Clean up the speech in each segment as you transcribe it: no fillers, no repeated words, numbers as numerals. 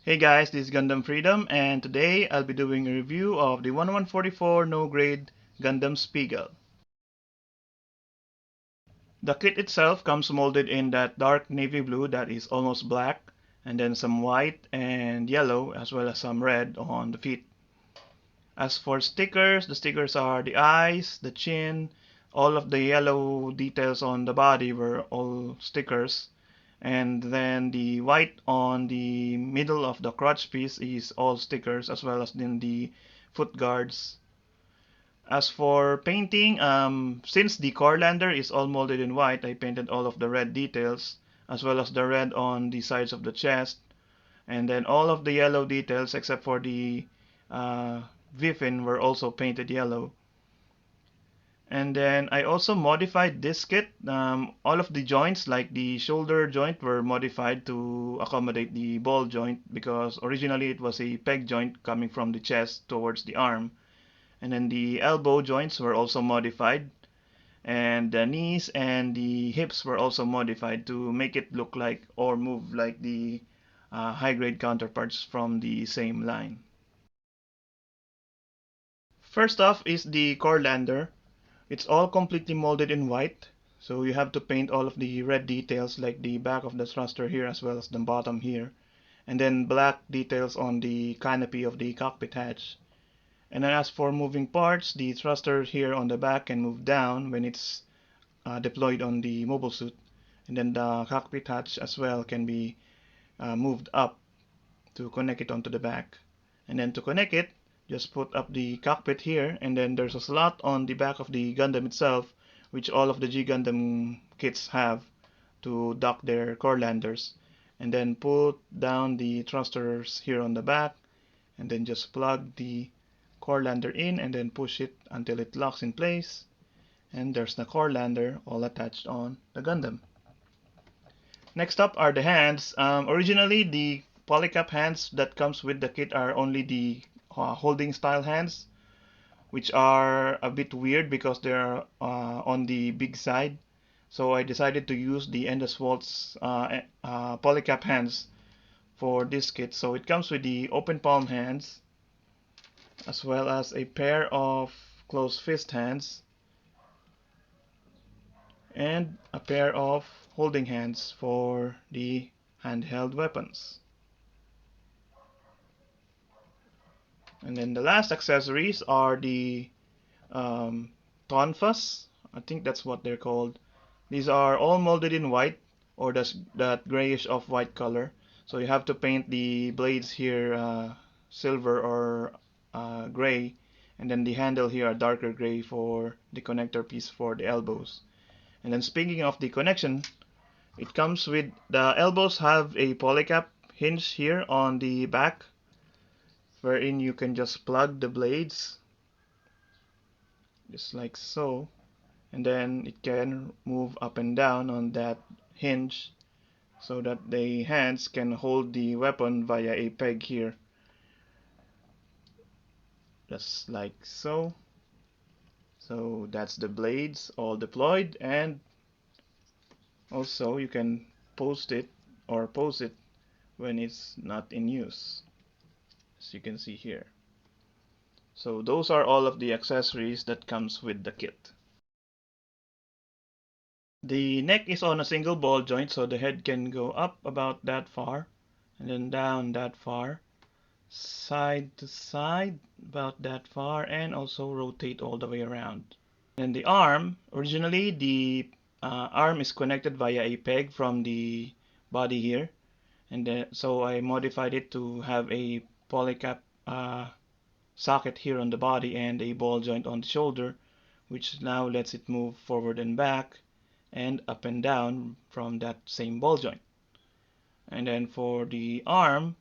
Hey guys, this is Gundam Freedom, and today I'll be doing a review of the 1144 no grade Gundam Spiegel. The kit itself comes molded in that dark navy blue that is almost black, and then some white and yellow as well as some red on the feet. As for stickers, the stickers are the eyes, the chin, all of the yellow details on the body were all stickers, and then the white on the middle of the crotch piece is all stickers, as well as in the foot guards. As for painting, since the Corlander is all molded in white, I painted all of the red details, as well as the red on the sides of the chest, and then all of the yellow details except for the uh, Vifin were also painted yellow. And then I also modified this kit. All of the joints, like the shoulder joint, were modified to accommodate the ball joint because originally it was a peg joint coming from the chest towards the arm. And then the elbow joints were also modified, and the knees and the hips were also modified to make it look like or move like the high grade counterparts from the same line. First off is the Corlander. It's all completely molded in white, so you have to paint all of the red details like the back of the thruster here as well as the bottom here, and then black details on the canopy of the cockpit hatch. And then as for moving parts, the thruster here on the back can move down when it's deployed on the mobile suit, and then the cockpit hatch as well can be moved up to connect it onto the back. And then to connect it, just put up the cockpit here, and then there's a slot on the back of the Gundam itself, which all of the G Gundam kits have to dock their core landers. And then put down the thrusters here on the back, and then just plug the core lander in and then push it until it locks in place. And there's the core lander all attached on the Gundam. Next up are the hands. Originally, the polycap hands that comes with the kit are only the holding style hands, which are a bit weird because they're on the big side. So I decided to use the Endless Waltz polycap hands for this kit. So it comes with the open palm hands, as well as a pair of closed fist hands, and a pair of holding hands for the handheld weapons. And then the last accessories are the tonfas. I think that's what they're called. These are all molded in white, or that grayish off-white color. So you have to paint the blades here silver or gray, and then the handle here are darker gray for the connector piece for the elbows. And then speaking of the connection, it comes with the elbows have a polycap hinge here on the back, wherein you can just plug the blades just like so, and then it can move up and down on that hinge so that the hands can hold the weapon via a peg here, just like so. So that's the blades all deployed, and also you can post it or pose it when it's not in use, as you can see here. So those are all of the accessories that comes with the kit. The neck is on a single ball joint, so the head can go up about that far, and then down that far, side to side about that far, and also rotate all the way around. And the arm, originally the arm is connected via a peg from the body here, and then, so I modified it to have a polycap socket here on the body and a ball joint on the shoulder, which now lets it move forward and back and up and down from that same ball joint. And then for the arm,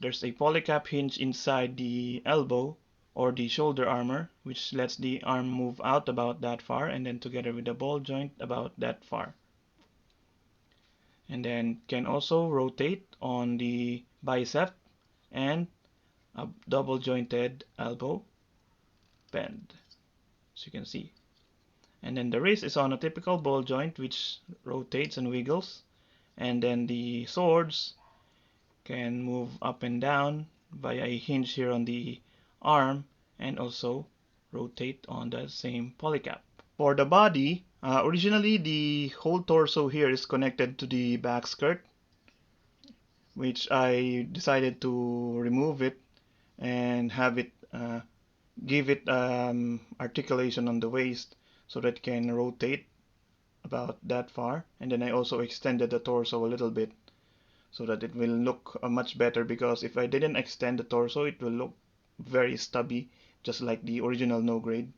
there's a polycap hinge inside the elbow or the shoulder armor, which lets the arm move out about that far, and then together with the ball joint about that far. And then can also rotate on the bicep and a double jointed elbow bend, as you can see. And then the wrist is on a typical ball joint which rotates and wiggles. And then the swords can move up and down via a hinge here on the arm, and also rotate on the same polycap. For the body, originally the whole torso here is connected to the back skirt, which I decided to remove it and have it give it articulation on the waist so that it can rotate about that far. And then I also extended the torso a little bit so that it will look much better, because if I didn't extend the torso it will look very stubby, just like the original no grade.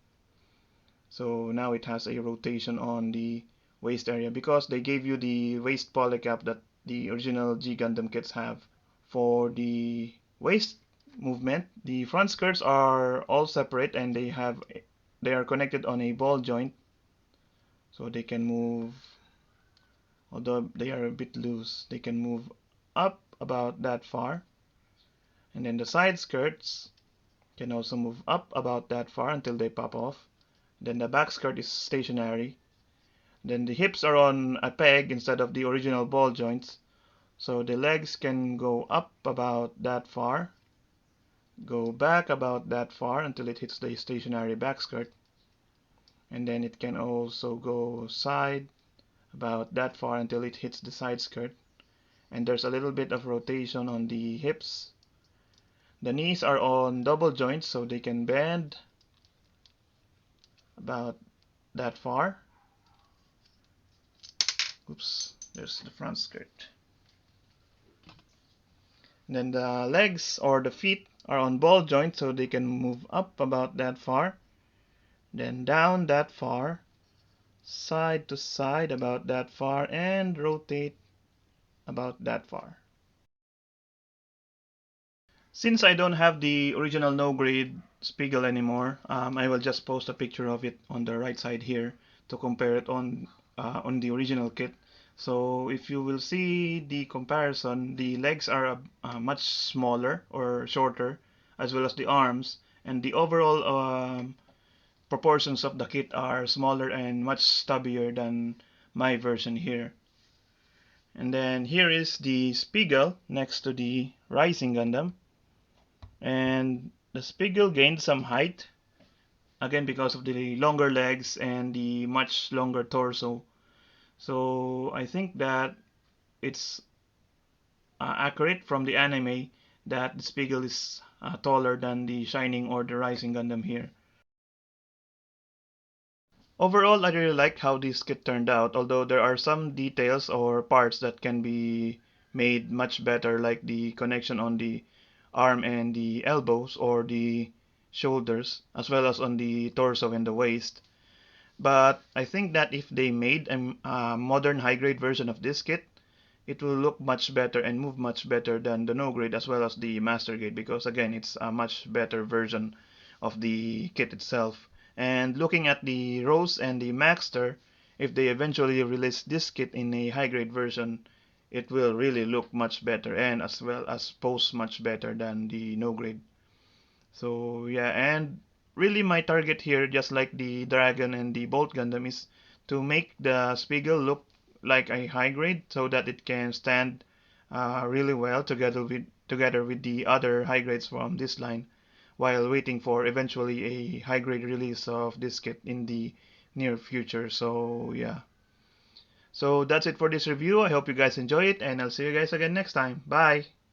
So now it has a rotation on the waist area because they gave you the waist polycap that the original G Gundam kits have. For the waist movement, the front skirts are all separate and they are connected on a ball joint, so they can move, although they are a bit loose, they can move up about that far. And then the side skirts can also move up about that far until they pop off. Then the back skirt is stationary. Then the hips are on a peg instead of the original ball joints, so the legs can go up about that far, go back about that far until it hits the stationary back skirt, and then it can also go side about that far until it hits the side skirt. And there's a little bit of rotation on the hips. The knees are on double joints, so they can bend about that far. Oops, there's the front skirt. And then the legs or the feet are on ball joints, so they can move up about that far, then down that far, side to side about that far, and rotate about that far. Since I don't have the original no grade Spiegel anymore, I will just post a picture of it on the right side here to compare it on the original kit. So if you will see the comparison, the legs are much smaller or shorter, as well as the arms, and the overall proportions of the kit are smaller and much stubbier than my version here. And then here is the Spiegel next to the Rising Gundam. And the Spiegel gained some height, again because of the longer legs and the much longer torso. So I think that it's accurate from the anime that the Spiegel is taller than the Shining or the Rising Gundam here. Overall, I really like how this kit turned out, although there are some details or parts that can be made much better, like the connection on the arm and the elbows or the shoulders, as well as on the torso and the waist. But I think that if they made a modern high-grade version of this kit, it will look much better and move much better than the no grade as well as the master grade, because again it's a much better version of the kit itself. And looking at the Rose and the Maxter, if they eventually release this kit in a high grade version, it will really look much better and as well as pose much better than the no grade. So yeah, and really my target here, just like the Dragon and the Bolt Gundam, is to make the Spiegel look like a high grade so that it can stand really well together with the other high grades from this line, while waiting for eventually a high grade release of this kit in the near future. So yeah. So that's it for this review. I hope you guys enjoy it, and I'll see you guys again next time. Bye!